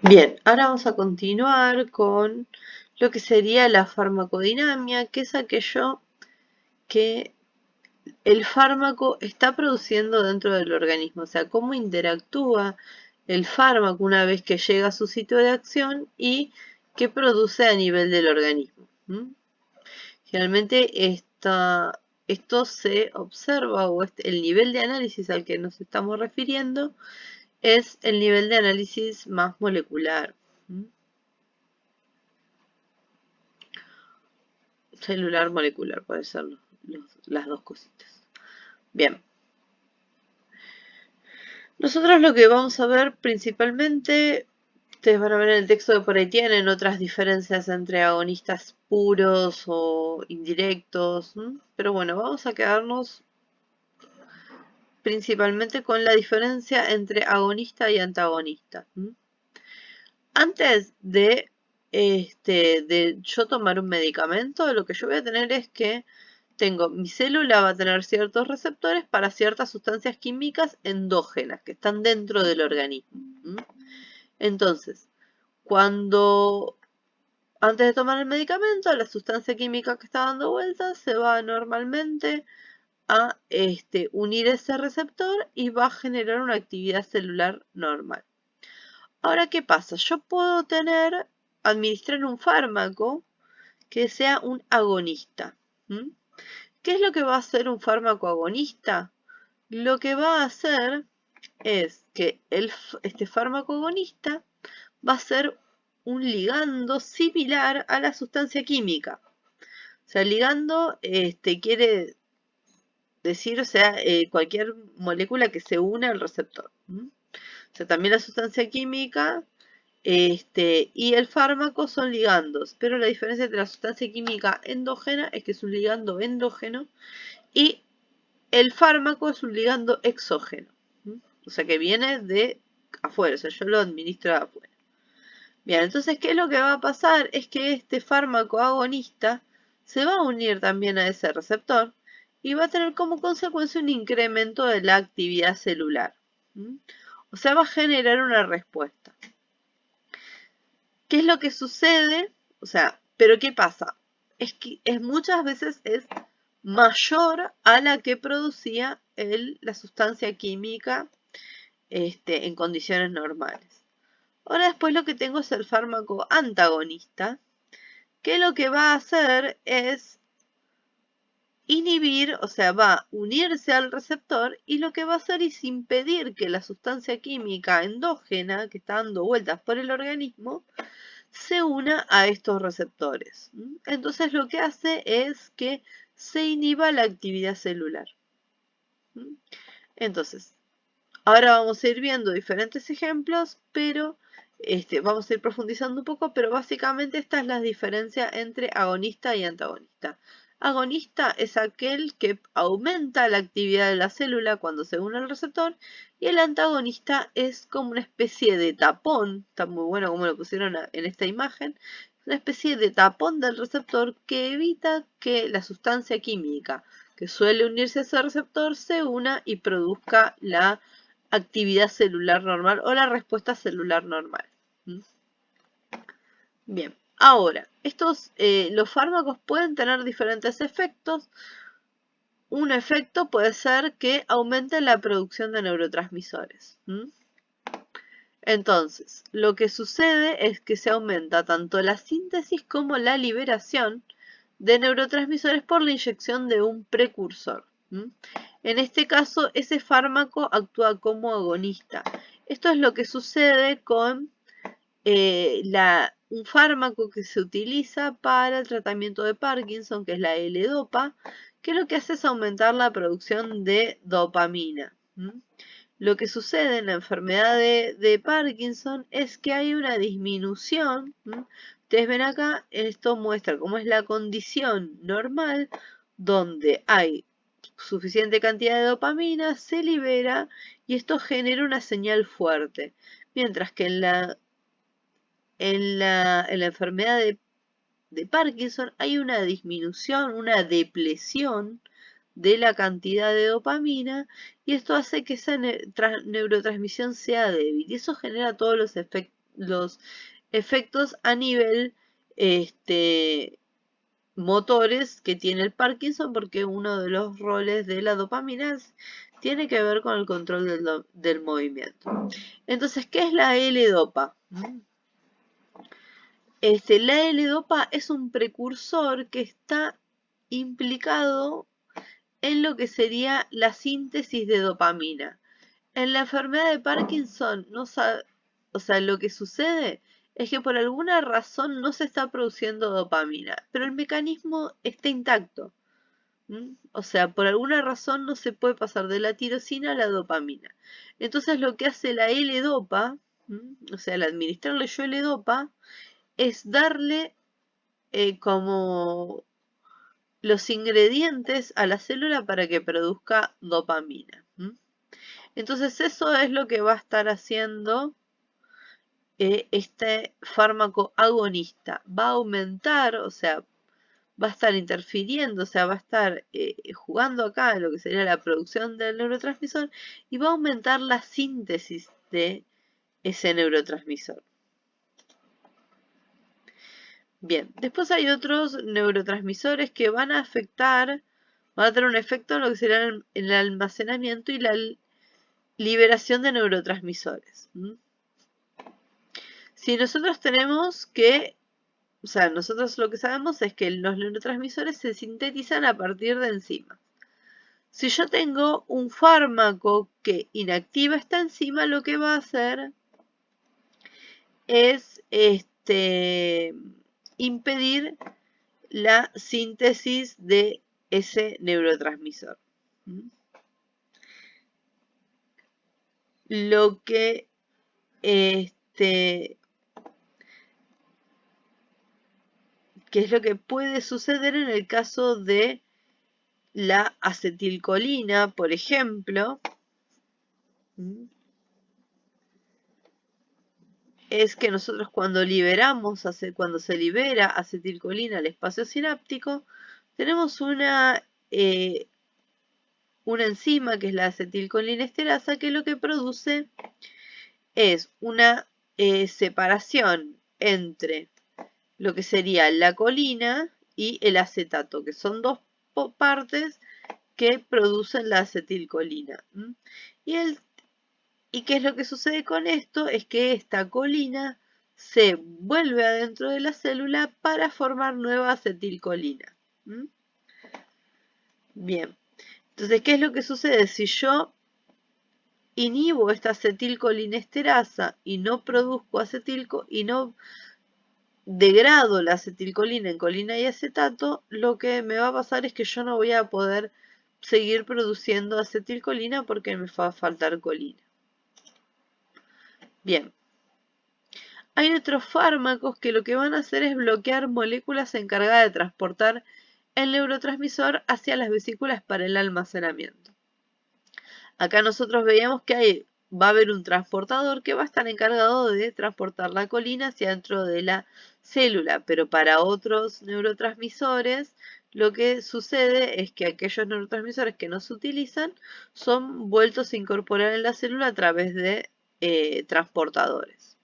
Bien, ahora vamos a continuar con lo que sería la farmacodinamia, que es aquello que el fármaco está produciendo dentro del organismo, o sea, cómo interactúa el fármaco una vez que llega a su sitio de acción y qué produce a nivel del organismo. Generalmente esto se observa o el nivel de análisis al que nos estamos refiriendo es el nivel de análisis más molecular. Celular, molecular, puede ser las dos cositas. Bien, nosotros lo que vamos a ver principalmente, ustedes van a ver en el texto que por ahí tienen otras diferencias entre agonistas puros o indirectos, pero bueno, vamos a quedarnos principalmente con la diferencia entre agonista y antagonista. Antes de yo tomar un medicamento, lo que yo voy a tener es que mi célula va a tener ciertos receptores para ciertas sustancias químicas endógenas que están dentro del organismo. Entonces, cuando antes de tomar el medicamento, la sustancia química que está dando vueltas se va normalmente a unir ese receptor y va a generar una actividad celular normal. Ahora, ¿qué pasa? Yo puedo administrar un fármaco que sea un agonista. ¿Qué es lo que va a hacer un fármaco agonista? Lo que va a hacer es que este fármaco agonista va a ser un ligando similar a la sustancia química. O sea, ligando quiere decir, o sea, cualquier molécula que se une al receptor. O sea, también la sustancia química y el fármaco son ligandos, pero la diferencia entre la sustancia química endógena es que es un ligando endógeno y el fármaco es un ligando exógeno. O sea que viene de afuera, o sea, yo lo administro de afuera. Bien, entonces, ¿qué es lo que va a pasar? Es que este fármaco agonista se va a unir también a ese receptor y va a tener como consecuencia un incremento de la actividad celular. O sea, va a generar una respuesta. ¿Qué es lo que sucede? O sea, ¿pero qué pasa? Es que muchas veces es mayor a la que producía la sustancia química en condiciones normales. Ahora después lo que tengo es el fármaco antagonista, que lo que va a hacer es inhibir, o sea, va a unirse al receptor y lo que va a hacer es impedir que la sustancia química endógena que está dando vueltas por el organismo se una a estos receptores. Entonces lo que hace es que se inhiba la actividad celular. Entonces, ahora vamos a ir viendo diferentes ejemplos, pero vamos a ir profundizando un poco, pero básicamente esta es la diferencia entre agonista y antagonista. Agonista es aquel que aumenta la actividad de la célula cuando se une al receptor y el antagonista es como una especie de tapón, está muy bueno como lo pusieron en esta imagen, una especie de tapón del receptor que evita que la sustancia química que suele unirse a ese receptor se una y produzca la actividad celular normal o la respuesta celular normal. Bien, ahora, los fármacos pueden tener diferentes efectos. Un efecto puede ser que aumente la producción de neurotransmisores. Entonces, lo que sucede es que se aumenta tanto la síntesis como la liberación de neurotransmisores por la inyección de un precursor. En este caso, ese fármaco actúa como agonista. Esto es lo que sucede con un fármaco que se utiliza para el tratamiento de Parkinson, que es la L-Dopa, que lo que hace es aumentar la producción de dopamina. Lo que sucede en la enfermedad de Parkinson es que hay una disminución. Ustedes ven acá, esto muestra cómo es la condición normal, donde hay suficiente cantidad de dopamina, se libera y esto genera una señal fuerte. Mientras que en la enfermedad de Parkinson hay una disminución, una depresión de la cantidad de dopamina y esto hace que esa neurotransmisión sea débil y eso genera todos los efectos, los efectos a nivel motores que tiene el Parkinson, porque uno de los roles de la dopamina tiene que ver con el control del movimiento. Entonces, ¿qué es la L-Dopa? La L-Dopa es un precursor que está implicado en lo que sería la síntesis de dopamina. En la enfermedad de Parkinson, o sea, lo que sucede es que por alguna razón no se está produciendo dopamina, pero el mecanismo está intacto. O sea, por alguna razón no se puede pasar de la tirosina a la dopamina. Entonces lo que hace la L-Dopa, o sea, al administrarle yo L-Dopa, es darle como los ingredientes a la célula para que produzca dopamina. Entonces eso es lo que va a estar haciendo este fármaco agonista. Va a aumentar, o sea, va a estar interfiriendo, o sea, va a estar jugando acá en lo que sería la producción del neurotransmisor y va a aumentar la síntesis de ese neurotransmisor. Bien, después hay otros neurotransmisores que van a afectar, van a tener un efecto en lo que será el almacenamiento y la liberación de neurotransmisores. Si nosotros tenemos que, o sea, nosotros lo que sabemos es que los neurotransmisores se sintetizan a partir de enzimas. Si yo tengo un fármaco que inactiva esta enzima, lo que va a hacer es impedir la síntesis de ese neurotransmisor. Lo que ¿qué es lo que puede suceder en el caso de la acetilcolina, por ejemplo? Es que nosotros cuando se libera acetilcolina al espacio sináptico, tenemos una enzima que es la acetilcolinesterasa que lo que produce es una separación entre lo que sería la colina y el acetato, que son dos partes que producen la acetilcolina. ¿Y qué es lo que sucede con esto? Es que esta colina se vuelve adentro de la célula para formar nueva acetilcolina. Bien, entonces, ¿qué es lo que sucede? Si yo inhibo esta acetilcolinesterasa y no produzco y no degrado la acetilcolina en colina y acetato, lo que me va a pasar es que yo no voy a poder seguir produciendo acetilcolina porque me va a faltar colina. Bien. Hay otros fármacos que lo que van a hacer es bloquear moléculas encargadas de transportar el neurotransmisor hacia las vesículas para el almacenamiento. Acá nosotros veíamos que va a haber un transportador que va a estar encargado de transportar la colina hacia dentro de la célula, pero para otros neurotransmisores lo que sucede es que aquellos neurotransmisores que no se utilizan son vueltos a incorporar en la célula a través de transportadores.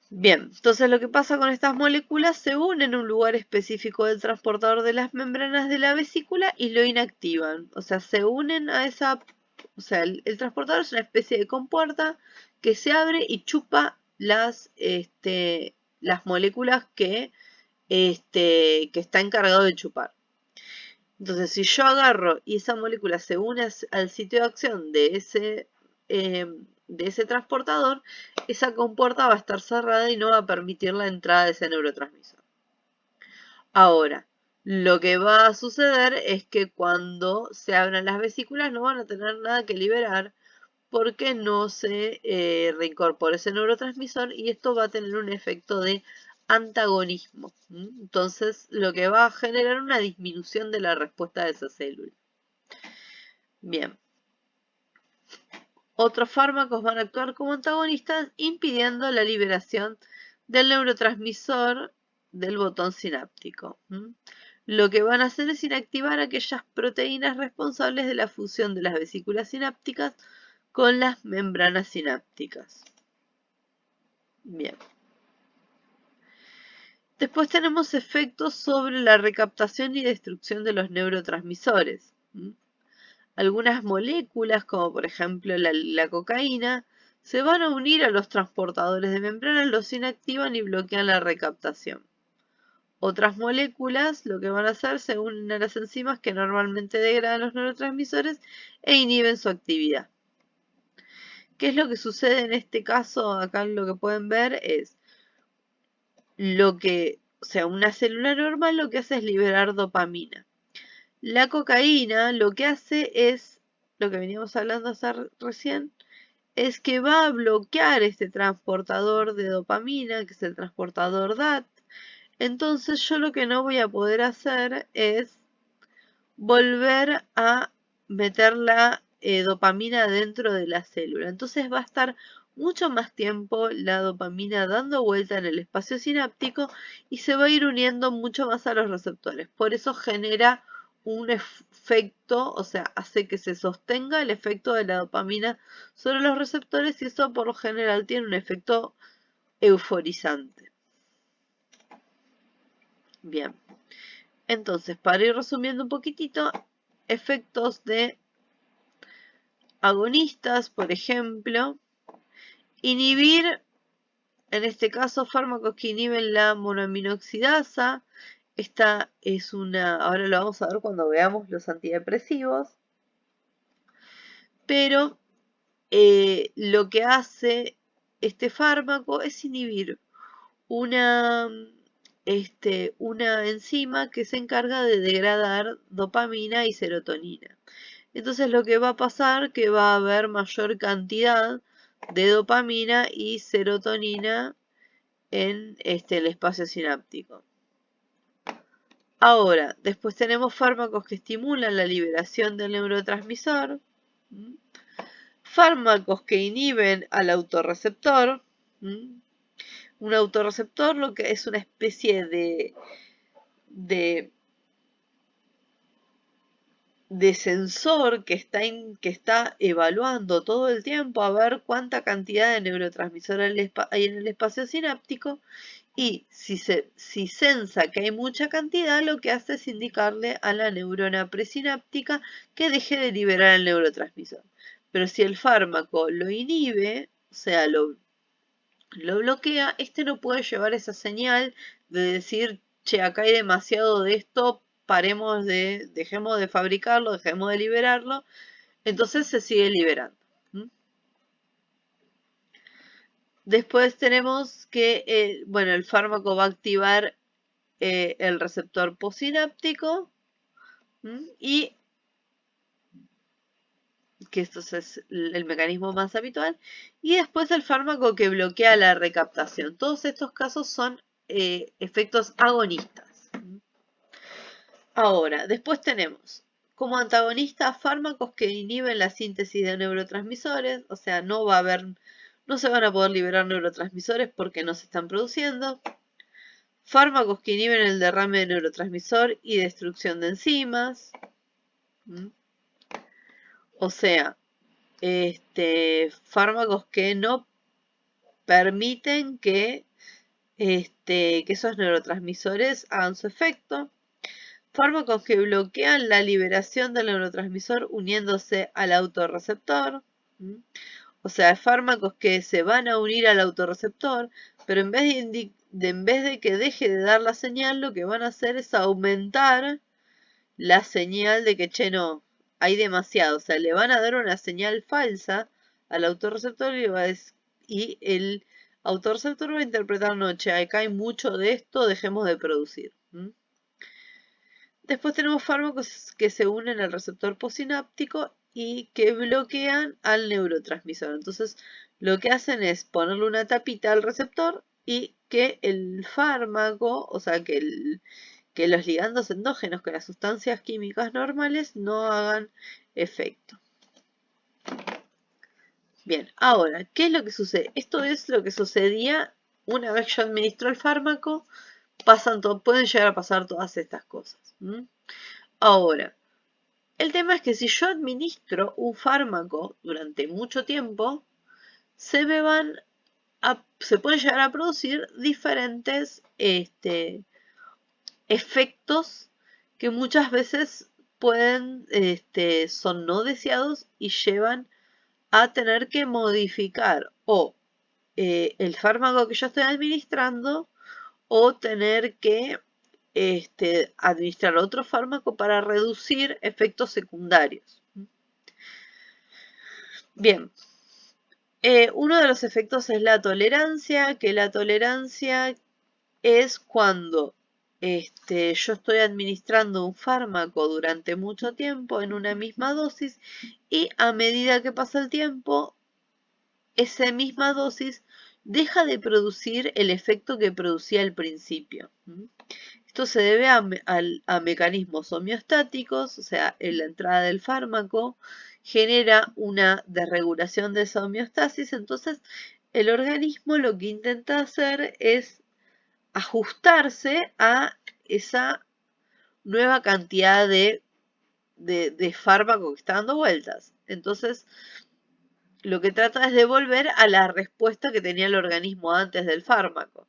Bien, entonces lo que pasa con estas moléculas se unen en un lugar específico del transportador de las membranas de la vesícula y lo inactivan. O sea, se unen a esa... O sea, el transportador es una especie de compuerta que se abre y chupa las moléculas que está encargado de chupar. Entonces, si yo agarro y esa molécula se une al sitio de acción de ese transportador, esa compuerta va a estar cerrada y no va a permitir la entrada de ese neurotransmisor. Ahora, lo que va a suceder es que cuando se abran las vesículas no van a tener nada que liberar porque no se reincorpora ese neurotransmisor y esto va a tener un efecto de antagonismo. Entonces, lo que va a generar una disminución de la respuesta de esa célula. Bien. Otros fármacos van a actuar como antagonistas impidiendo la liberación del neurotransmisor del botón sináptico. Lo que van a hacer es inactivar aquellas proteínas responsables de la fusión de las vesículas sinápticas con las membranas sinápticas. Bien. Después tenemos efectos sobre la recaptación y destrucción de los neurotransmisores. Algunas moléculas, como por ejemplo la cocaína, se van a unir a los transportadores de membrana, los inactivan y bloquean la recaptación. Otras moléculas lo que van a hacer se unen a las enzimas que normalmente degradan los neurotransmisores e inhiben su actividad. ¿Qué es lo que sucede en este caso? Acá lo que pueden ver es una célula normal lo que hace es liberar dopamina. La cocaína lo que hace es, lo que veníamos hablando recién, es que va a bloquear este transportador de dopamina, que es el transportador DAT. Entonces yo lo que no voy a poder hacer es volver a meter la dopamina dentro de la célula. Entonces va a estar mucho más tiempo la dopamina dando vuelta en el espacio sináptico y se va a ir uniendo mucho más a los receptores. Por eso genera un efecto, o sea, hace que se sostenga el efecto de la dopamina sobre los receptores y eso por lo general tiene un efecto euforizante. Bien, entonces para ir resumiendo un poquitito, efectos de agonistas, por ejemplo, inhibir, en este caso, fármacos que inhiben la monoaminoxidasa. Esta es ahora lo vamos a ver cuando veamos los antidepresivos, pero lo que hace este fármaco es inhibir una enzima que se encarga de degradar dopamina y serotonina. Entonces lo que va a pasar es que va a haber mayor cantidad de dopamina y serotonina en el espacio sináptico. Ahora, después tenemos fármacos que estimulan la liberación del neurotransmisor, fármacos que inhiben al autorreceptor. Un autorreceptor lo que es una especie de sensor que está evaluando todo el tiempo a ver cuánta cantidad de neurotransmisor hay en el espacio sináptico y si sensa que hay mucha cantidad, lo que hace es indicarle a la neurona presináptica que deje de liberar el neurotransmisor. Pero si el fármaco lo inhibe, o sea, lo bloquea, este no puede llevar esa señal de decir, che, acá hay demasiado de esto, dejemos de fabricarlo, dejemos de liberarlo, entonces se sigue liberando. Después tenemos que, el fármaco va a activar el receptor postsináptico y que esto es el mecanismo más habitual, y después el fármaco que bloquea la recaptación. Todos estos casos son efectos agonistas. Ahora, después tenemos como antagonistas fármacos que inhiben la síntesis de neurotransmisores, o sea, no se van a poder liberar neurotransmisores porque no se están produciendo. Fármacos que inhiben el derrame de neurotransmisor y destrucción de enzimas. O sea, fármacos que no permiten que esos neurotransmisores hagan su efecto. Fármacos que bloquean la liberación del neurotransmisor uniéndose al autorreceptor. O sea, fármacos que se van a unir al autorreceptor, pero en vez de que deje de dar la señal, lo que van a hacer es aumentar la señal de que, che, no, hay demasiado. O sea, le van a dar una señal falsa al autorreceptor y el autorreceptor va a interpretar, no, che, acá hay mucho de esto, dejemos de producir. Después tenemos fármacos que se unen al receptor postsináptico y que bloquean al neurotransmisor. Entonces, lo que hacen es ponerle una tapita al receptor y que el fármaco, o sea, que los ligandos endógenos, que las sustancias químicas normales, no hagan efecto. Bien, ahora, ¿qué es lo que sucede? Esto es lo que sucedía una vez yo administro el fármaco, pueden llegar a pasar todas estas cosas. Ahora, el tema es que si yo administro un fármaco durante mucho tiempo, se me van se pueden llegar a producir diferentes efectos que muchas veces son no deseados y llevan a tener que modificar o el fármaco que yo estoy administrando o tener que administrar otro fármaco para reducir efectos secundarios. Bien, uno de los efectos es la tolerancia, que la tolerancia es cuando yo estoy administrando un fármaco durante mucho tiempo en una misma dosis y a medida que pasa el tiempo, esa misma dosis deja de producir el efecto que producía al principio. Esto se debe a mecanismos homeostáticos, o sea, en la entrada del fármaco genera una desregulación de esa homeostasis, entonces el organismo lo que intenta hacer es ajustarse a esa nueva cantidad de fármaco que está dando vueltas. Entonces, lo que trata es de volver a la respuesta que tenía el organismo antes del fármaco.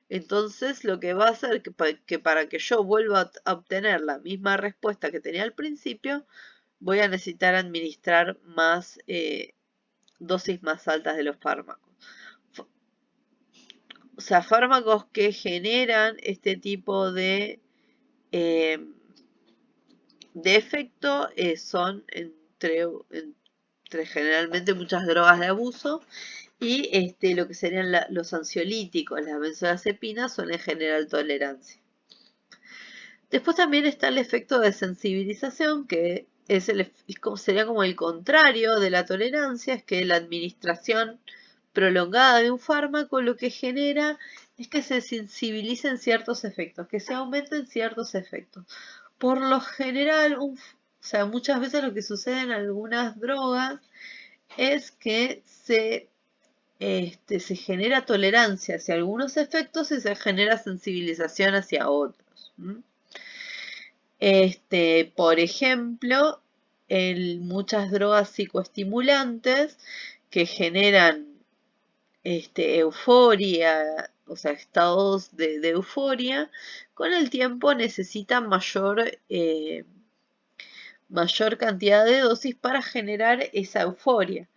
Entonces, lo que va a hacer que para que yo vuelva a obtener la misma respuesta que tenía al principio, voy a necesitar administrar más dosis más altas de los fármacos. O sea, fármacos que generan este tipo de efecto son entre generalmente muchas drogas de abuso y lo que serían los ansiolíticos, las benzodiazepinas, son en general tolerancia. Después también está el efecto de sensibilización, que sería como el contrario de la tolerancia, es que la administración prolongada de un fármaco lo que genera es que se sensibilicen ciertos efectos, que se aumenten ciertos efectos. Por lo general, o sea, muchas veces lo que sucede en algunas drogas es que se genera tolerancia hacia algunos efectos y se genera sensibilización hacia otros. Por ejemplo, en muchas drogas psicoestimulantes que generan euforia, o sea, estados de euforia, con el tiempo necesitan mayor cantidad de dosis para generar esa euforia.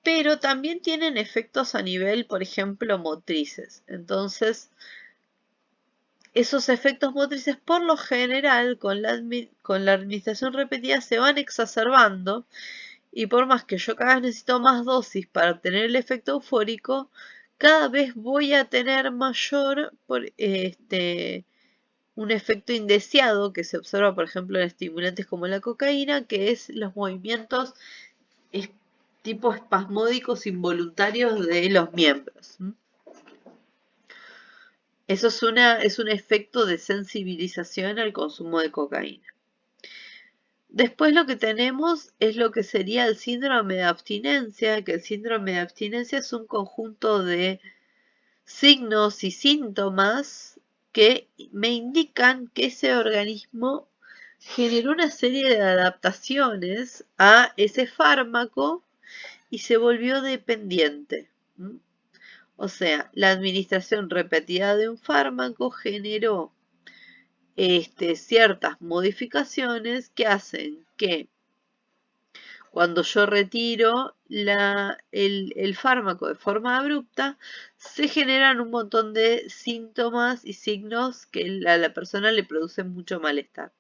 Pero también tienen efectos a nivel, por ejemplo, motrices. Entonces, esos efectos motrices, por lo general, con la administración repetida, se van exacerbando. Y por más que yo cada vez necesito más dosis para obtener el efecto eufórico, cada vez voy a tener mayor un efecto indeseado que se observa, por ejemplo, en estimulantes como la cocaína, que es los movimientos tipo espasmódicos involuntarios de los miembros. Eso es un efecto de sensibilización al consumo de cocaína. Después lo que tenemos es lo que sería el síndrome de abstinencia, que el síndrome de abstinencia es un conjunto de signos y síntomas que me indican que ese organismo generó una serie de adaptaciones a ese fármaco y se volvió dependiente. O sea, la administración repetida de un fármaco generó ciertas modificaciones que hacen que cuando yo retiro el fármaco de forma abrupta, se generan un montón de síntomas y signos que a la persona le producen mucho malestar.